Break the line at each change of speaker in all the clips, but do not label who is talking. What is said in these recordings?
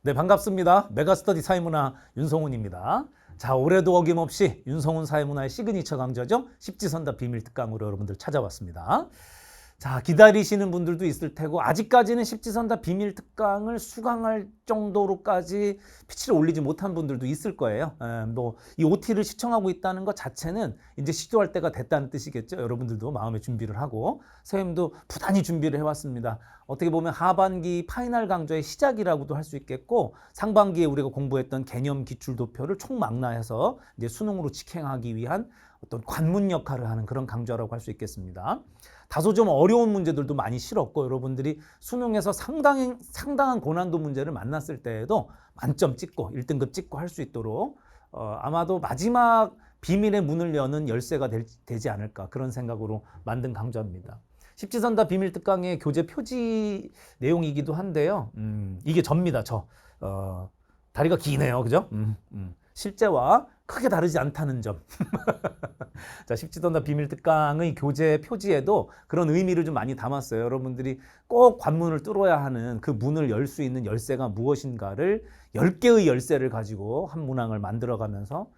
네, 반갑습니다. 메가스터디 사회문화 윤성훈입니다. 자, 올해도 어김없이 윤성훈 사회문화의 시그니처 강좌죠. 십지선다 비밀특강으로 여러분들 찾아왔습니다. 자, 기다리시는 분들도 있을 테고 아직까지는 십지선다 비밀특강을 수강할 정도로까지 피치를 올리지 못한 분들도 있을 거예요. 이 OT를 시청하고 있다는 것 자체는 이제 시도할 때가 됐다는 뜻이겠죠. 여러분들도 마음의 준비를 하고 선생님도 부단히 준비를 해왔습니다. 어떻게 보면 하반기 파이널 강좌의 시작이라고도 할 수 있겠고 상반기에 우리가 공부했던 개념 기출 도표를 총망라해서 이제 수능으로 직행하기 위한 어떤 관문 역할을 하는 그런 강좌라고 할 수 있겠습니다. 다소 좀 어려운 문제들도 많이 실었고 여러분들이 수능에서 상당한 고난도 문제를 만났을 때에도 만점 찍고 1등급 찍고 할 수 있도록 아마도 마지막 비밀의 문을 여는 열쇠가 되지 않을까 그런 생각으로 만든 강좌입니다. 십지선다 비밀특강의 교재 표지 내용이기도 한데요. 이게 접니다. 다리가 기네요. 그죠? 실제와 크게 다르지 않다는 점. 자, 십지선다 비밀특강의 교재 표지에도 그런 의미를 좀 많이 담았어요. 여러분들이 꼭 관문을 뚫어야 하는 그 문을 열 수 있는 열쇠가 무엇인가를 10개의 열쇠를 가지고 한 문항을 만들어가면서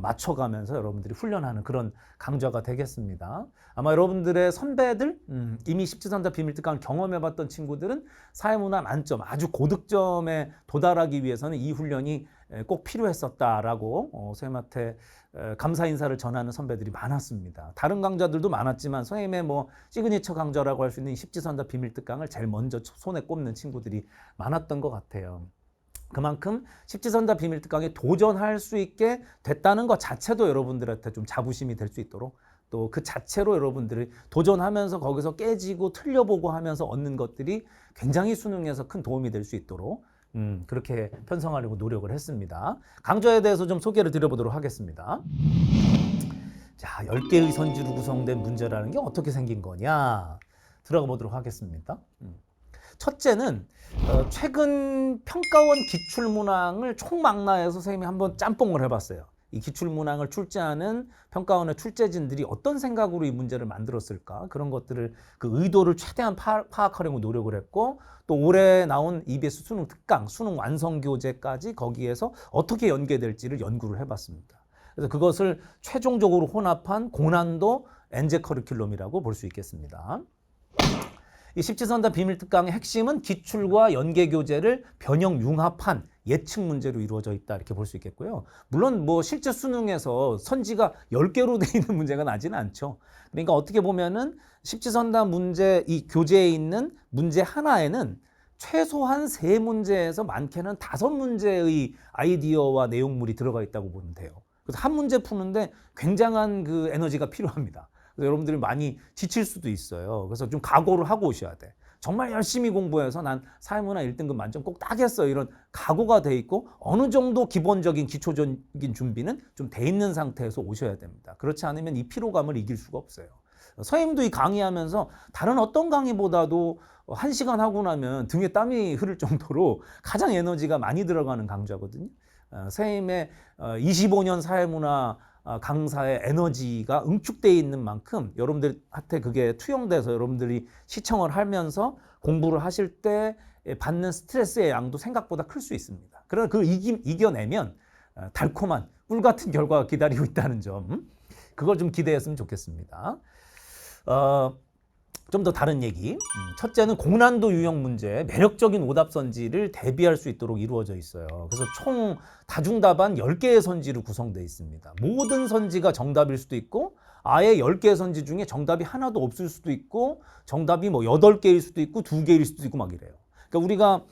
맞춰가면서 여러분들이 훈련하는 그런 강좌가 되겠습니다. 아마 여러분들의 선배들, 이미 십지선다 비밀특강을 경험해봤던 친구들은 사회문화 만점, 아주 고득점에 도달하기 위해서는 이 훈련이 꼭 필요했었다라고 선생님한테 감사 인사를 전하는 선배들이 많았습니다. 다른 강좌들도 많았지만 선생님의 시그니처 강좌라고 할 수 있는 십지선다 비밀특강을 제일 먼저 손에 꼽는 친구들이 많았던 것 같아요. 그만큼 십지선다 비밀특강에 도전할 수 있게 됐다는 것 자체도 여러분들한테 좀 자부심이 될 수 있도록 또 그 자체로 여러분들이 도전하면서 거기서 깨지고 틀려보고 하면서 얻는 것들이 굉장히 수능에서 큰 도움이 될 수 있도록 그렇게 편성하려고 노력을 했습니다. 강좌에 대해서 좀 소개를 드려보도록 하겠습니다. 자, 10개의 선지로 구성된 문제라는 게 어떻게 생긴 거냐 들어가 보도록 하겠습니다. 첫째는 최근 평가원 기출문항을 총망라해서 선생님이 한번 짬뽕을 해봤어요. 이 기출문항을 출제하는 평가원의 출제진들이 어떤 생각으로 이 문제를 만들었을까 그런 것들을 그 의도를 최대한 파악하려고 노력을 했고 또 올해 나온 EBS 수능 특강, 수능 완성교재까지 거기에서 어떻게 연계될지를 연구를 해봤습니다. 그래서 그것을 최종적으로 혼합한 고난도 엔제 커리큘럼이라고 볼 수 있겠습니다. 이 십지선다 비밀특강의 핵심은 기출과 연계교재를 변형 융합한 예측 문제로 이루어져 있다 이렇게 볼 수 있겠고요. 물론 실제 수능에서 선지가 10개로 되어 있는 문제가 나지는 않죠. 그러니까 어떻게 보면은 십지선다 문제 이 교재에 있는 문제 하나에는 최소한 3문제에서 많게는 5문제의 아이디어와 내용물이 들어가 있다고 보면 돼요. 그래서 한 문제 푸는데 굉장한 그 에너지가 필요합니다. 그래서 여러분들이 많이 지칠 수도 있어요. 그래서 좀 각오를 하고 오셔야 돼. 정말 열심히 공부해서 난 사회문화 1등급 만점 꼭 따겠어 이런 각오가 돼 있고 어느 정도 기본적인 기초적인 준비는 좀 돼 있는 상태에서 오셔야 됩니다. 그렇지 않으면 이 피로감을 이길 수가 없어요. 선생님도 이 강의하면서 다른 어떤 강의보다도 1시간 하고 나면 등에 땀이 흐를 정도로 가장 에너지가 많이 들어가는 강좌거든요. 선생님의 25년 사회문화 강사의 에너지가 응축되어 있는 만큼 여러분들한테 그게 투영돼서 여러분들이 시청을 하면서 공부를 하실 때 받는 스트레스의 양도 생각보다 클 수 있습니다. 그러나 그걸 이겨내면 달콤한 꿀 같은 결과가 기다리고 있다는 점, 그걸 좀 기대했으면 좋겠습니다. 좀 더 다른 얘기. 첫째는 고난도 유형 문제, 매력적인 오답 선지를 대비할 수 있도록 이루어져 있어요. 그래서 총 다중답안 10개의 선지로 구성되어 있습니다. 모든 선지가 정답일 수도 있고 아예 10개의 선지 중에 정답이 하나도 없을 수도 있고 정답이 8개일 수도 있고 2개일 수도 있고 막 이래요. 그러니까 우리가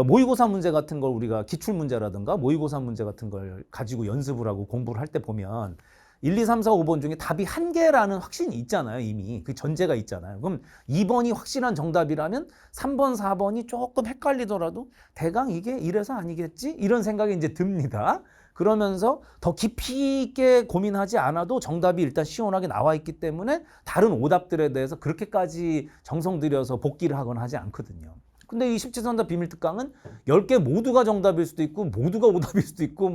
모의고사 문제 같은 걸 우리가 기출 문제라든가 모의고사 문제 같은 걸 가지고 연습을 하고 공부를 할 때 보면 1, 2, 3, 4, 5번 중에 답이 1개라는 확신이 있잖아요. 이미 그 전제가 있잖아요. 그럼 2번이 확실한 정답이라면 3번, 4번이 조금 헷갈리더라도 대강 이게 이래서 아니겠지? 이런 생각이 이제 듭니다. 그러면서 더 깊이 있게 고민하지 않아도 정답이 일단 시원하게 나와 있기 때문에 다른 오답들에 대해서 그렇게까지 정성 들여서 복기를 하거나 하지 않거든요. 근데 이 십지선다 비밀특강은 10개 모두가 정답일 수도 있고 모두가 오답일 수도 있고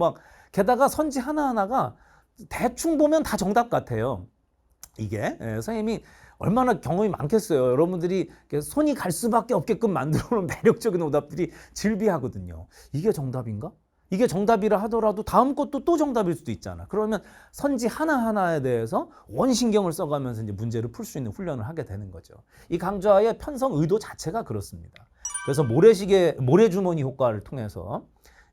게다가 선지 하나하나가 대충 보면 다 정답 같아요. 이게 선생님이 얼마나 경험이 많겠어요. 여러분들이 손이 갈 수밖에 없게끔 만들어놓은 매력적인 오답들이 질비하거든요. 이게 정답인가? 이게 정답이라 하더라도 다음 것도 또 정답일 수도 있잖아. 그러면 선지 하나하나에 대해서 원신경을 써가면서 이제 문제를 풀 수 있는 훈련을 하게 되는 거죠. 이 강좌의 편성 의도 자체가 그렇습니다. 그래서 모래주머니 효과를 통해서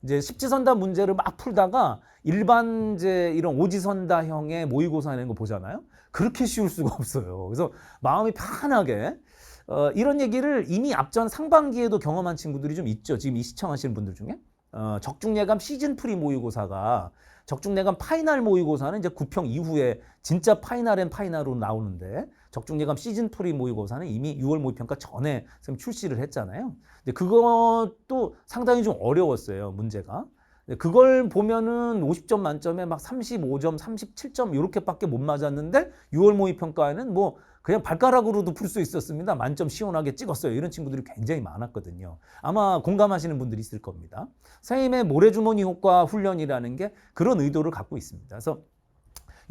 이제 십지선다 문제를 막 풀다가 일반 이제 이런 오지선다형의 모의고사 내는 거 보잖아요. 그렇게 쉬울 수가 없어요. 그래서 마음이 편하게 이런 얘기를 이미 앞전 상반기에도 경험한 친구들이 좀 있죠. 지금 이 시청하시는 분들 중에 적중예감 시즌 프리 모의고사가 적중예감 파이널 모의고사는 이제 9평 이후에 진짜 파이널 앤 파이널로 나오는데 적중예감 시즌 프리 모의고사는 이미 6월 모의평가 전에 출시를 했잖아요. 근데 그것도 상당히 좀 어려웠어요, 문제가. 그걸 보면은 50점 만점에 막 35점, 37점 이렇게밖에 못 맞았는데 6월 모의평가에는 뭐 그냥 발가락으로도 풀 수 있었습니다. 만점 시원하게 찍었어요. 이런 친구들이 굉장히 많았거든요. 아마 공감하시는 분들이 있을 겁니다. 선생님의 모래주머니 효과 훈련이라는 게 그런 의도를 갖고 있습니다. 그래서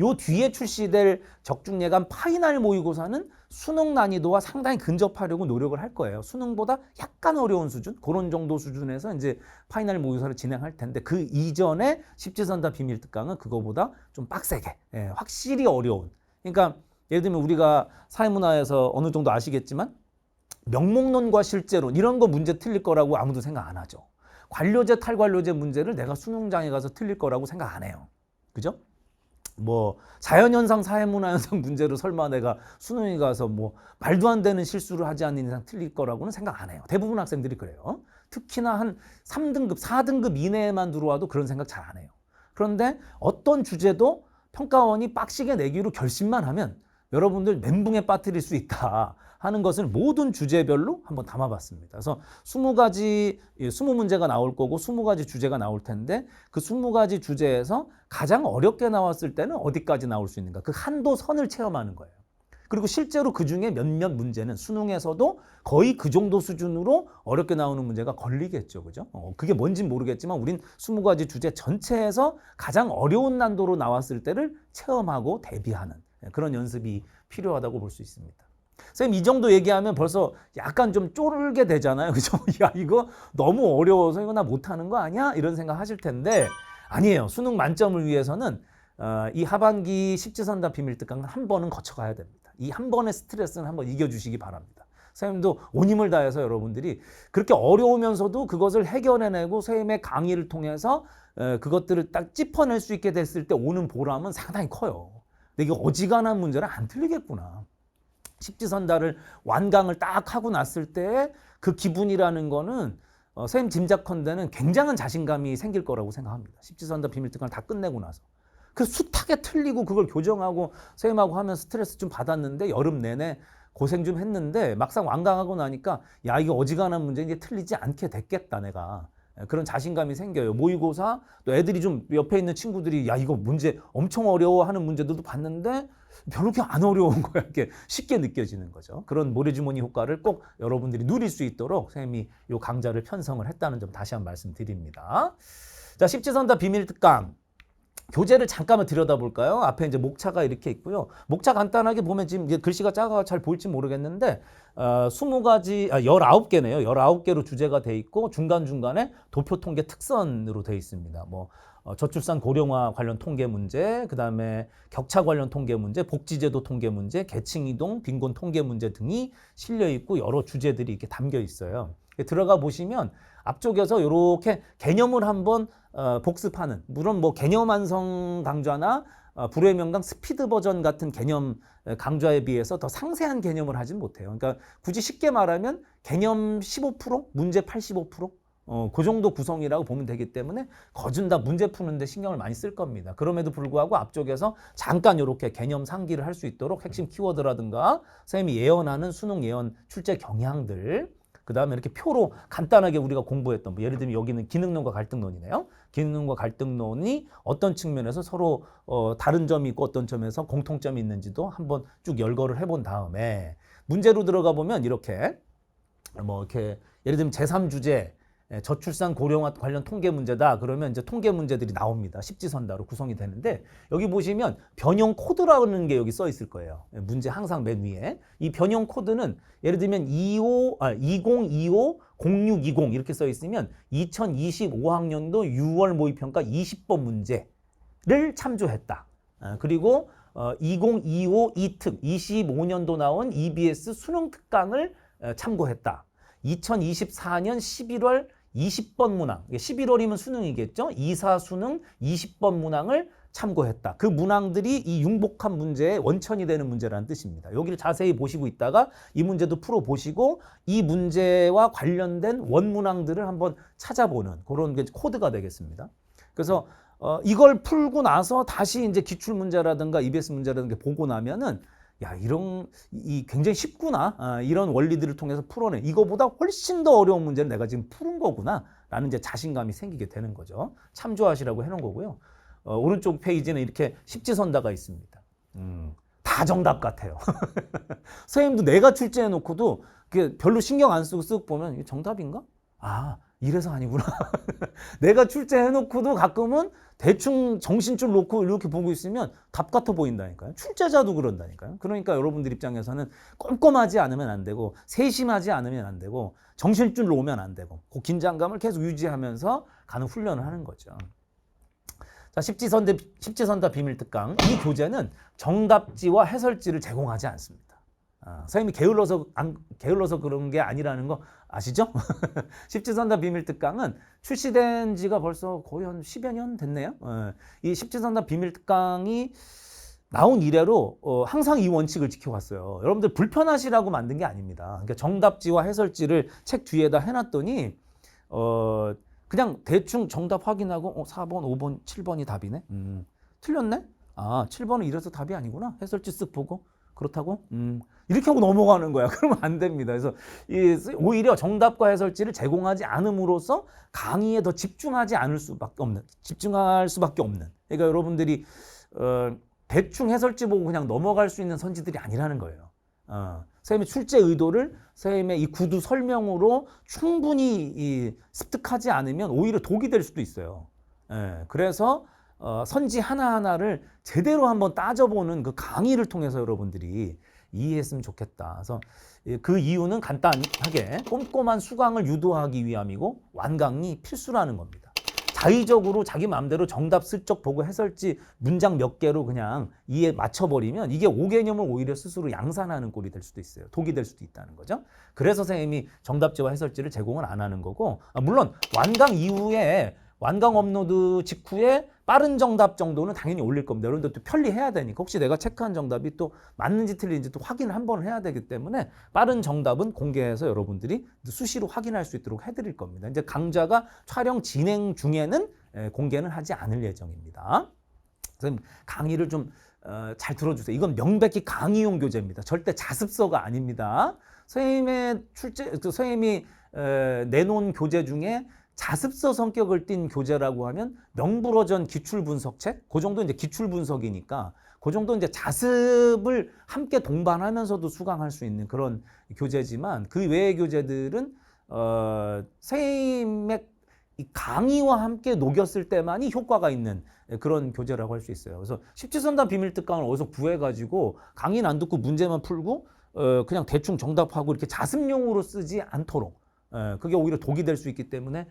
요 뒤에 출시될 적중예감 파이널 모의고사는 수능 난이도와 상당히 근접하려고 노력을 할 거예요. 수능보다 약간 어려운 수준, 그런 정도 수준에서 이제 파이널 모의고사를 진행할 텐데 그 이전에 십지선다 비밀특강은 그거보다 좀 빡세게, 확실히 어려운. 그러니까 예를 들면 우리가 사회문화에서 어느 정도 아시겠지만 명목론과 실제론 이런 거 문제 틀릴 거라고 아무도 생각 안 하죠. 관료제, 탈관료제 문제를 내가 수능장에 가서 틀릴 거라고 생각 안 해요. 그죠? 뭐 자연현상, 사회문화현상 문제로 설마 내가 수능에 가서 뭐 말도 안 되는 실수를 하지 않는 이상 틀릴 거라고는 생각 안 해요. 대부분 학생들이 그래요. 특히나 한 3등급, 4등급 이내에만 들어와도 그런 생각 잘 안 해요. 그런데 어떤 주제도 평가원이 빡시게 내기로 결심만 하면 여러분들 멘붕에 빠뜨릴 수 있다 하는 것을 모든 주제별로 한번 담아봤습니다. 그래서 20문제가 나올 거고 20가지 주제가 나올 텐데 그 20가지 주제에서 가장 어렵게 나왔을 때는 어디까지 나올 수 있는가, 그 한도 선을 체험하는 거예요. 그리고 실제로 그중에 몇몇 문제는 수능에서도 거의 그 정도 수준으로 어렵게 나오는 문제가 걸리겠죠. 그죠? 그게 뭔진 모르겠지만 우린 20가지 주제 전체에서 가장 어려운 난도로 나왔을 때를 체험하고 대비하는 그런 연습이 필요하다고 볼 수 있습니다. 선생님 이 정도 얘기하면 벌써 약간 좀 쫄게 되잖아요. 그죠? 야, 이거 너무 어려워서 이거 나 못하는 거 아니야? 이런 생각 하실 텐데 아니에요. 수능 만점을 위해서는 이 하반기 십지선다 비밀특강은 한 번은 거쳐가야 됩니다. 이 한 번의 스트레스는 한번 이겨주시기 바랍니다. 선생님도 온 힘을 다해서 여러분들이 그렇게 어려우면서도 그것을 해결해내고 선생님의 강의를 통해서 그것들을 딱 짚어낼 수 있게 됐을 때 오는 보람은 상당히 커요. 근데 이게 어지간한 문제는 안 틀리겠구나. 십지선다를 완강을 딱 하고 났을 때 그 기분이라는 거는 선생님 짐작컨대는 굉장한 자신감이 생길 거라고 생각합니다. 십지선다 비밀특강을 다 끝내고 나서. 그 숱하게 틀리고 그걸 교정하고 선생님하고 하면 스트레스 좀 받았는데 여름 내내 고생 좀 했는데 막상 완강하고 나니까 야, 이게 어지간한 문제 이제 틀리지 않게 됐겠다 내가. 그런 자신감이 생겨요. 모의고사 또 애들이 좀 옆에 있는 친구들이 야, 이거 문제 엄청 어려워하는 문제들도 봤는데 별로 그렇게 안 어려운 거야. 이렇게 쉽게 느껴지는 거죠. 그런 모래주머니 효과를 꼭 여러분들이 누릴 수 있도록 선생님이 이 강좌를 편성을 했다는 점 다시 한번 말씀드립니다. 자, 십지선다 비밀특강 교재를 잠깐만 들여다볼까요? 앞에 이제 목차가 이렇게 있고요. 목차 간단하게 보면 지금 글씨가 작아서 잘 보일지 모르겠는데 19개네요. 19개로 주제가 돼 있고 중간중간에 도표 통계 특선으로 돼 있습니다. 뭐 저출산 고령화 관련 통계 문제, 그다음에 격차 관련 통계 문제, 복지제도 통계 문제, 계층 이동, 빈곤 통계 문제 등이 실려 있고 여러 주제들이 이렇게 담겨 있어요. 들어가 보시면 앞쪽에서 이렇게 개념을 한번 복습하는, 물론 뭐 개념 완성 강좌나 불후의 명강 스피드 버전 같은 개념 강좌에 비해서 더 상세한 개념을 하진 못해요. 그러니까 굳이 쉽게 말하면 개념 15%, 문제 85%? 그 정도 구성이라고 보면 되기 때문에 거진 다 문제 푸는데 신경을 많이 쓸 겁니다. 그럼에도 불구하고 앞쪽에서 잠깐 이렇게 개념 상기를 할 수 있도록 핵심 키워드라든가 선생님이 예언하는 수능 예언 출제 경향들, 그 다음에 이렇게 표로 간단하게 우리가 공부했던 뭐 예를 들면 여기는 기능론과 갈등론이네요. 기능론과 갈등론이 어떤 측면에서 서로 다른 점이 있고 어떤 점에서 공통점이 있는지도 한번 쭉 열거를 해본 다음에 문제로 들어가 보면 이렇게 뭐 이렇게 예를 들면 제3주제 저출산 고령화 관련 통계 문제다. 그러면 이제 통계 문제들이 나옵니다. 십지선다로 구성이 되는데 여기 보시면 변형 코드라는 게 여기 써 있을 거예요. 문제 항상 맨 위에. 이 변형 코드는 예를 들면 2025 0620 이렇게 써 있으면 2025학년도 6월 모의평가 20번 문제를 참조했다. 그리고 2025 2특 25년도 나온 EBS 수능 특강을 참고했다. 2024년 11월 20번 문항, 11월이면 수능이겠죠? 2사 수능 20번 문항을 참고했다. 그 문항들이 이 융복합 문제의 원천이 되는 문제라는 뜻입니다. 여기를 자세히 보시고 있다가 이 문제도 풀어보시고 이 문제와 관련된 원문항들을 한번 찾아보는 그런 게 코드가 되겠습니다. 그래서 이걸 풀고 나서 다시 이제 기출 문제라든가 EBS 문제라든가 보고 나면은 야, 이 굉장히 쉽구나. 이런 원리들을 통해서 풀어내. 이거보다 훨씬 더 어려운 문제를 내가 지금 푸는 거구나. 라는 이제 자신감이 생기게 되는 거죠. 참조하시라고 해놓은 거고요. 오른쪽 페이지는 이렇게 십지선다가 있습니다. 다 정답 같아요. 선생님도 내가 출제해놓고도 별로 신경 안 쓰고 쓱 보면 이게 정답인가? 아, 이래서 아니구나. 내가 출제해놓고도 가끔은 대충 정신줄 놓고 이렇게 보고 있으면 답 같아 보인다니까요. 출제자도 그런다니까요. 그러니까 여러분들 입장에서는 꼼꼼하지 않으면 안 되고 세심하지 않으면 안 되고 정신줄 놓으면 안 되고 그 긴장감을 계속 유지하면서 가는 훈련을 하는 거죠. 자, 십지선다 비밀특강. 이 교재는 정답지와 해설지를 제공하지 않습니다. 선생님이 게을러서 그런 게 아니라는 거 아시죠? 십지선다 비밀특강은 출시된 지가 벌써 거의 한 10여 년 됐네요. 이 십지선다 비밀특강이 나온 이래로 항상 이 원칙을 지켜왔어요. 여러분들 불편하시라고 만든 게 아닙니다. 그러니까 정답지와 해설지를 책 뒤에다 해놨더니 그냥 대충 정답 확인하고 4번, 5번, 7번이 답이네? 틀렸네? 아, 7번은 이래서 답이 아니구나. 해설지 쓱 보고 그렇다고? 이렇게 하고 넘어가는 거야. 그러면 안 됩니다. 그래서 오히려 정답과 해설지를 제공하지 않음으로써 강의에 더 집중할 수밖에 없는. 그러니까 여러분들이 대충 해설지 보고 그냥 넘어갈 수 있는 선지들이 아니라는 거예요. 선생님의 출제 의도를 선생님의 이 구두 설명으로 충분히 습득하지 않으면 오히려 독이 될 수도 있어요. 그래서 선지 하나하나를 제대로 한번 따져보는 그 강의를 통해서 여러분들이 이해했으면 좋겠다. 그래서 그 이유는 간단하게 꼼꼼한 수강을 유도하기 위함이고 완강이 필수라는 겁니다. 자의적으로 자기 마음대로 정답 슬쩍 보고 해설지 문장 몇 개로 그냥 이해 맞춰버리면 이게 오개념을 오히려 스스로 양산하는 꼴이 될 수도 있어요. 독이 될 수도 있다는 거죠. 그래서 선생님이 정답지와 해설지를 제공을 안 하는 거고, 물론 완강 이후에 완강 업로드 직후에 빠른 정답 정도는 당연히 올릴 겁니다. 여러분들 또 편리해야 되니까 혹시 내가 체크한 정답이 또 맞는지 틀린지 또 확인을 한 번 해야 되기 때문에 빠른 정답은 공개해서 여러분들이 수시로 확인할 수 있도록 해드릴 겁니다. 이제 강좌가 촬영 진행 중에는 공개는 하지 않을 예정입니다. 선생님 강의를 좀 잘 들어주세요. 이건 명백히 강의용 교재입니다. 절대 자습서가 아닙니다. 선생님이 내놓은 교재 중에 자습서 성격을 띈 교재라고 하면 명불허전 기출분석책? 그 정도 이제 기출분석이니까 그 정도 이제 자습을 함께 동반하면서도 수강할 수 있는 그런 교재지만 그 외의 교재들은 선생님의 강의와 함께 녹였을 때만이 효과가 있는 그런 교재라고 할 수 있어요. 그래서 십지선다 비밀특강을 어디서 구해가지고 강의는 안 듣고 문제만 풀고 그냥 대충 정답하고 이렇게 자습용으로 쓰지 않도록 그게 오히려 독이 될 수 있기 때문에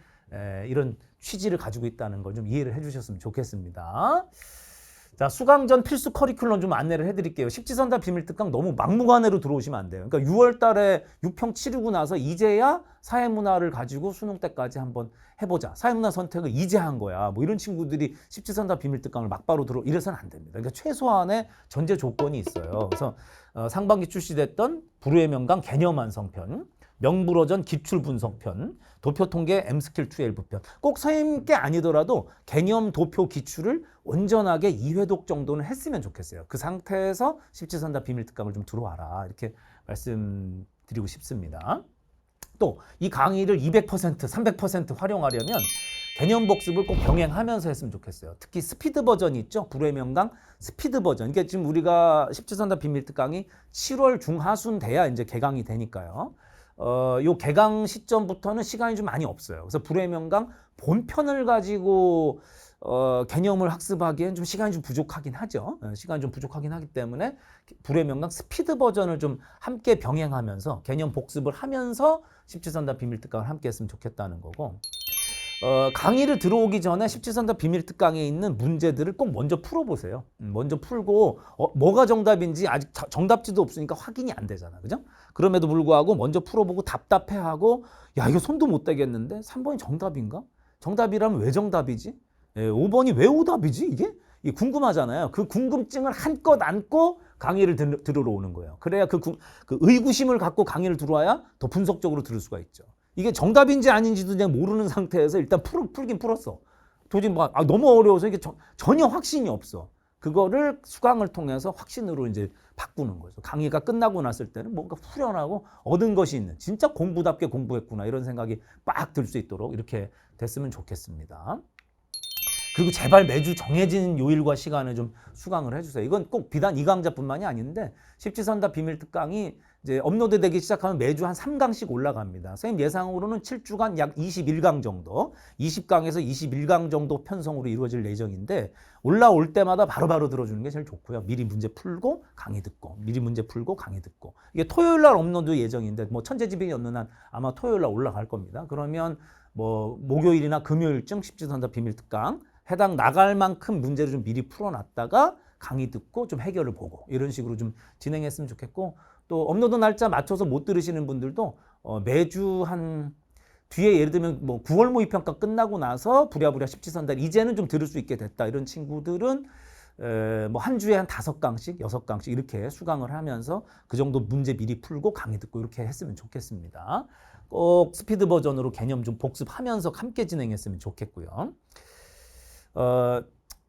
이런 취지를 가지고 있다는 걸 좀 이해를 해주셨으면 좋겠습니다. 자, 수강 전 필수 커리큘럼 좀 안내를 해드릴게요. 십지선다 비밀특강 너무 막무가내로 들어오시면 안 돼요. 그러니까 6월 달에 6평 치르고 나서 이제야 사회문화를 가지고 수능 때까지 한번 해보자. 사회문화 선택을 이제 한 거야. 뭐 이런 친구들이 십지선다 비밀특강을 막바로 이래서는 안 됩니다. 그러니까 최소한의 전제 조건이 있어요. 그래서 상반기 출시됐던 불후의 명강 개념 완성편, 명불허전 기출분석편, 도표통계 M스킬 12편. 꼭 선생님께 아니더라도 개념 도표 기출을 온전하게 2회독 정도는 했으면 좋겠어요. 그 상태에서 십지선다 비밀특강을 좀 들어와라. 이렇게 말씀드리고 싶습니다. 또 이 강의를 200%, 300% 활용하려면 개념 복습을 꼭 병행하면서 했으면 좋겠어요. 특히 스피드 버전이 있죠. 불후의 명강 스피드 버전. 그러니까 지금 우리가 십지선다 비밀특강이 7월 중하순 돼야 이제 개강이 되니까요. 요 개강 시점부터는 시간이 좀 많이 없어요. 그래서 불의 명강 본편을 가지고 개념을 학습하기엔 좀 시간이 좀 부족하긴 하죠. 시간이 좀 부족하긴 하기 때문에 불의 명강 스피드 버전을 좀 함께 병행하면서 개념 복습을 하면서 십지선다 비밀특강을 함께 했으면 좋겠다는 거고, 강의를 들어오기 전에 십지선다 비밀특강에 있는 문제들을 꼭 먼저 풀어보세요. 먼저 풀고 뭐가 정답인지 아직 정답지도 없으니까 확인이 안 되잖아. 그죠? 그럼에도 불구하고 먼저 풀어보고 답답해하고 야 이거 손도 못 대겠는데 3번이 정답인가? 정답이라면 왜 정답이지? 5번이 왜 오답이지? 이게 궁금하잖아요. 그 궁금증을 한껏 안고 강의를 들으러 오는 거예요. 그래야 그 의구심을 갖고 강의를 들어와야 더 분석적으로 들을 수가 있죠. 이게 정답인지 아닌지도 그냥 모르는 상태에서 일단 풀긴 풀었어. 도저히 너무 어려워서 이게 전혀 확신이 없어. 그거를 수강을 통해서 확신으로 이제 바꾸는 거죠. 강의가 끝나고 났을 때는 뭔가 후련하고 얻은 것이 있는, 진짜 공부답게 공부했구나 이런 생각이 빡 들 수 있도록 이렇게 됐으면 좋겠습니다. 그리고 제발 매주 정해진 요일과 시간을 좀 수강을 해주세요. 이건 꼭 비단 이 강좌뿐만이 아닌데 십지선다 비밀특강이 이제 업로드되기 시작하면 매주 한 3강씩 올라갑니다. 선생님 예상으로는 7주간 약 21강 정도, 20강에서 21강 정도 편성으로 이루어질 예정인데 올라올 때마다 바로바로 들어주는 게 제일 좋고요. 미리 문제 풀고 강의 듣고, 미리 문제 풀고 강의 듣고. 이게 토요일 날 업로드 예정인데 뭐 천재지변이 없는 한 아마 토요일 날 올라갈 겁니다. 그러면 뭐 목요일이나 금요일쯤 십지선다 비밀특강 해당 나갈 만큼 문제를 좀 미리 풀어놨다가 강의 듣고 좀 해결을 보고 이런 식으로 좀 진행했으면 좋겠고, 또 업로드 날짜 맞춰서 못 들으시는 분들도 매주 한 뒤에 예를 들면 뭐 9월 모의평가 끝나고 나서 부랴부랴 십지선달 이제는 좀 들을 수 있게 됐다 이런 친구들은 뭐 한 주에 한 5강씩 6강씩 이렇게 수강을 하면서 그 정도 문제 미리 풀고 강의 듣고 이렇게 했으면 좋겠습니다. 꼭 스피드 버전으로 개념 좀 복습하면서 함께 진행했으면 좋겠고요.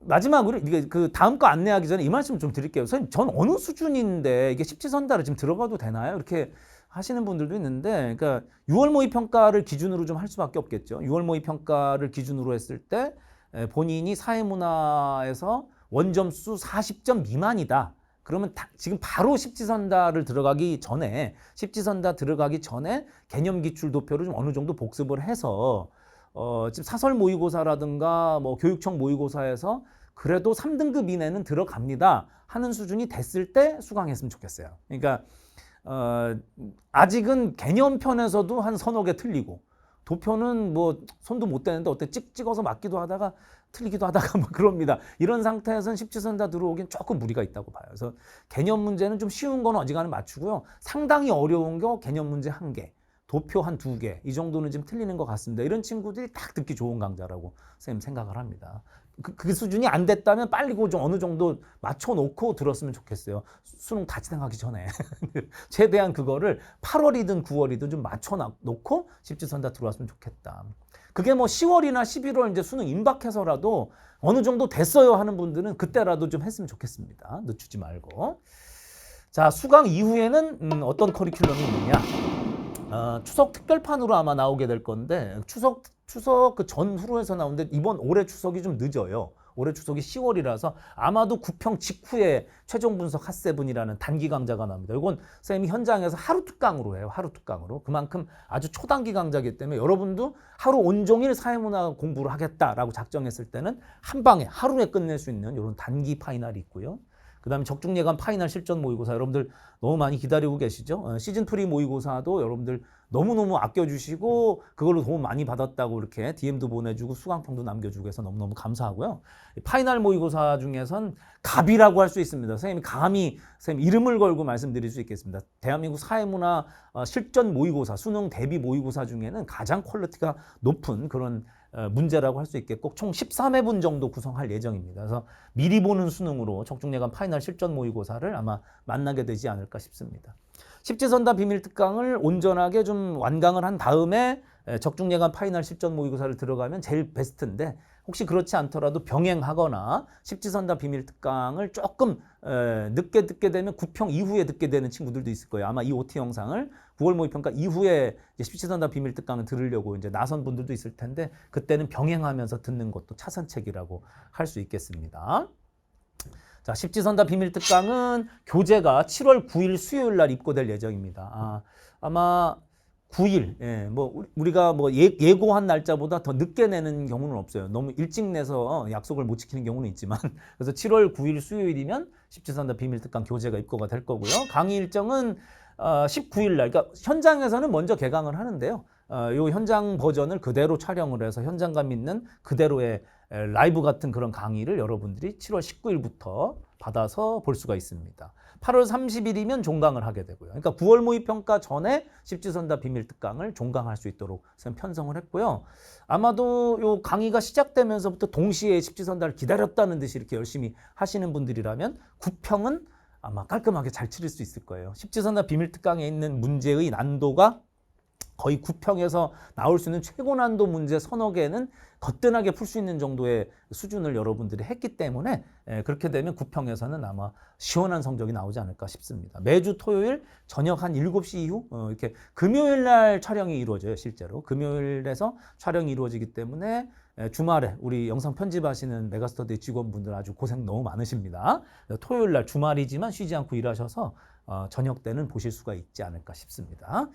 마지막으로 이게 그 다음 거 안내하기 전에 이 말씀 좀 드릴게요. 선생님, 전 어느 수준인데 이게 십지선다를 지금 들어가도 되나요? 이렇게 하시는 분들도 있는데, 그러니까 6월 모의 평가를 기준으로 좀 할 수밖에 없겠죠. 6월 모의 평가를 기준으로 했을 때 본인이 사회문화에서 원점수 40점 미만이다. 그러면 지금 바로 십지선다를 들어가기 전에, 십지선다 들어가기 전에 개념 기출 도표를 좀 어느 정도 복습을 해서 지금 사설 모의고사라든가 뭐 교육청 모의고사에서 그래도 3등급 이내는 들어갑니다 하는 수준이 됐을 때 수강했으면 좋겠어요. 그러니까 아직은 개념편에서도 한 서너 개 틀리고 도표는 뭐 손도 못 대는데 어때 찍어서 맞기도 하다가 틀리기도 하다가 뭐 그럽니다. 이런 상태에서는 십지선다 들어오긴 조금 무리가 있다고 봐요. 그래서 개념 문제는 좀 쉬운 건 어지간히 맞추고요. 상당히 어려운 거 개념 문제 1개. 도표 한 2개 이 정도는 지금 틀리는 것 같습니다. 이런 친구들이 딱 듣기 좋은 강좌라고 선생님 생각을 합니다. 그 수준이 안 됐다면 빨리 좀 어느 정도 맞춰놓고 들었으면 좋겠어요. 수능 다 진행하기 전에 최대한 그거를 8월이든 9월이든 좀 맞춰놓고 십지선다 들어왔으면 좋겠다. 그게 뭐 10월이나 11월 이제 수능 임박해서라도 어느 정도 됐어요 하는 분들은 그때라도 좀 했으면 좋겠습니다. 늦추지 말고. 자, 수강 이후에는 어떤 커리큘럼이 있느냐? 추석 특별판으로 아마 나오게 될 건데 추석 그 전후로 해서 나오는데 이번 올해 추석이 좀 늦어요. 올해 추석이 10월이라서 아마도 구평 직후에 최종 분석 핫세븐이라는 단기 강좌가 나옵니다. 이건 선생님이 현장에서 하루 특강으로 해요. 하루 특강으로. 그만큼 아주 초단기 강좌이기 때문에 여러분도 하루 온종일 사회문화 공부를 하겠다라고 작정했을 때는 한 방에 하루에 끝낼 수 있는 이런 단기 파이널이 있고요. 그 다음에 적중예감 파이널 실전 모의고사 여러분들 너무 많이 기다리고 계시죠? 시즌 프리 모의고사도 여러분들 너무너무 아껴주시고 그걸로 도움 많이 받았다고 이렇게 DM도 보내주고 수강평도 남겨주고 해서 너무너무 감사하고요. 파이널 모의고사 중에선 갑이라고 할 수 있습니다. 선생님이 감히 선생님 이름을 걸고 말씀드릴 수 있겠습니다. 대한민국 사회문화 실전 모의고사, 수능 대비 모의고사 중에는 가장 퀄리티가 높은 그런 문제라고 할 수 있겠고 총 13회분 정도 구성할 예정입니다. 그래서 미리 보는 수능으로 적중예감 파이널 실전 모의고사를 아마 만나게 되지 않을까 싶습니다. 십지선다 비밀특강을 온전하게 좀 완강을 한 다음에 적중예감 파이널 실전 모의고사를 들어가면 제일 베스트인데 혹시 그렇지 않더라도 병행하거나 십지선다 비밀특강을 조금 늦게 듣게 되면 구평 이후에 듣게 되는 친구들도 있을 거예요. 아마 이 OT 영상을 9월 모의평가 이후에 십지선다 비밀특강을 들으려고 이제 나선 분들도 있을 텐데 그때는 병행하면서 듣는 것도 차선책이라고 할 수 있겠습니다. 자, 십지선다 비밀특강은 교재가 7월 9일 수요일 날 입고될 예정입니다. 아마 9일, 예, 뭐 우리가 뭐 예고한 날짜보다 더 늦게 내는 경우는 없어요. 너무 일찍 내서 약속을 못 지키는 경우는 있지만 그래서 7월 9일 수요일이면 십지선다 비밀특강 교재가 입고가 될 거고요. 강의 일정은 19일 날, 그러니까 현장에서는 먼저 개강을 하는데요. 요 현장 버전을 그대로 촬영을 해서 현장감 있는 그대로의 라이브 같은 그런 강의를 여러분들이 7월 19일부터 받아서 볼 수가 있습니다. 8월 30일이면 종강을 하게 되고요. 그러니까 9월 모의평가 전에 십지선다 비밀특강을 종강할 수 있도록 편성을 했고요. 아마도 요 강의가 시작되면서부터 동시에 십지선다를 기다렸다는 듯이 이렇게 열심히 하시는 분들이라면 9평은 아마 깔끔하게 잘 치를 수 있을 거예요. 십지선다 비밀특강에 있는 문제의 난도가 거의 9평에서 나올 수 있는 최고 난도 문제 서너 개는 거뜬하게 풀 수 있는 정도의 수준을 여러분들이 했기 때문에 그렇게 되면 9평에서는 아마 시원한 성적이 나오지 않을까 싶습니다. 매주 토요일 저녁 한 7시 이후 이렇게 금요일 날 촬영이 이루어져요. 실제로 금요일에서 촬영이 이루어지기 때문에 주말에 우리 영상 편집하시는 메가스터디 직원분들 아주 고생 너무 많으십니다. 토요일 날 주말이지만 쉬지 않고 일하셔서 저녁 때는 보실 수가 있지 않을까 싶습니다.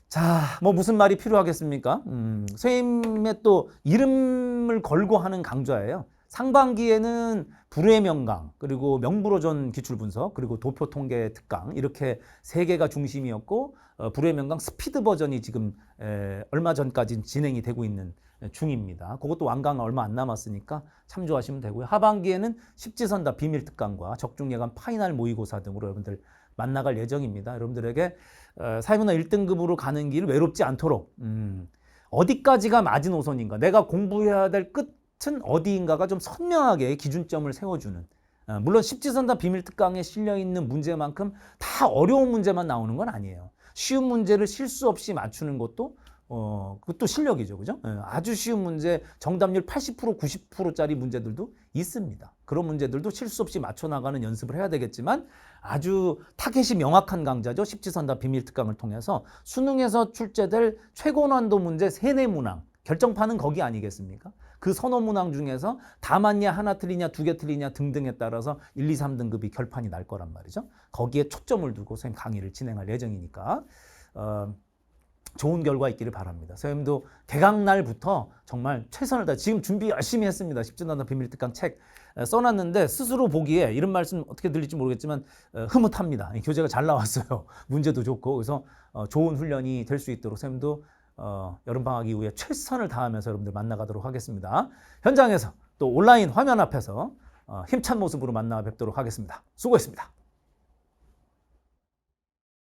자, 뭐 무슨 말이 필요하겠습니까? 선생님의 또 이름을 걸고 하는 강좌예요. 상반기에는 불의 명강, 그리고 명불허전 기출분석, 그리고 도표 통계 특강 이렇게 세 개가 중심이었고 불의 명강 스피드 버전이 지금 얼마 전까지 진행이 되고 있는 중입니다. 그것도 완강 얼마 안 남았으니까 참조하시면 되고요. 하반기에는 십지선다 비밀특강과 적중예감 파이널 모의고사 등으로 여러분들 만나갈 예정입니다. 여러분들에게 사회문화 1등급으로 가는 길 외롭지 않도록 어디까지가 마지노선인가, 내가 공부해야 될 끝은 어디인가가 좀 선명하게 기준점을 세워주는, 물론 십지선다 비밀특강에 실려있는 문제만큼 다 어려운 문제만 나오는 건 아니에요. 쉬운 문제를 실수 없이 맞추는 것도 그것도 실력이죠. 그죠? 아주 쉬운 문제, 정답률 80%, 90%짜리 문제들도 있습니다. 그런 문제들도 실수 없이 맞춰나가는 연습을 해야 되겠지만 아주 타겟이 명확한 강좌죠. 십지선다 비밀특강을 통해서 수능에서 출제될 최고 난도 문제 3, 4문항, 결정판은 거기 아니겠습니까? 그 서너 문항 중에서 다 맞냐, 하나 틀리냐, 2개 틀리냐 등등에 따라서 1, 2, 3등급이 결판이 날 거란 말이죠. 거기에 초점을 두고 선생님 강의를 진행할 예정이니까 좋은 결과 있기를 바랍니다. 선생님도 개강 날부터 정말 최선을 다해 지금 준비 열심히 했습니다. 십지선다 비밀특강 책 써놨는데 스스로 보기에 이런 말씀 어떻게 들릴지 모르겠지만 흐뭇합니다. 교재가 잘 나왔어요. 문제도 좋고. 그래서 좋은 훈련이 될 수 있도록 선생님도 여름방학 이후에 최선을 다하면서 여러분들 만나가도록 하겠습니다. 현장에서 또 온라인 화면 앞에서 힘찬 모습으로 만나 뵙도록 하겠습니다. 수고했습니다.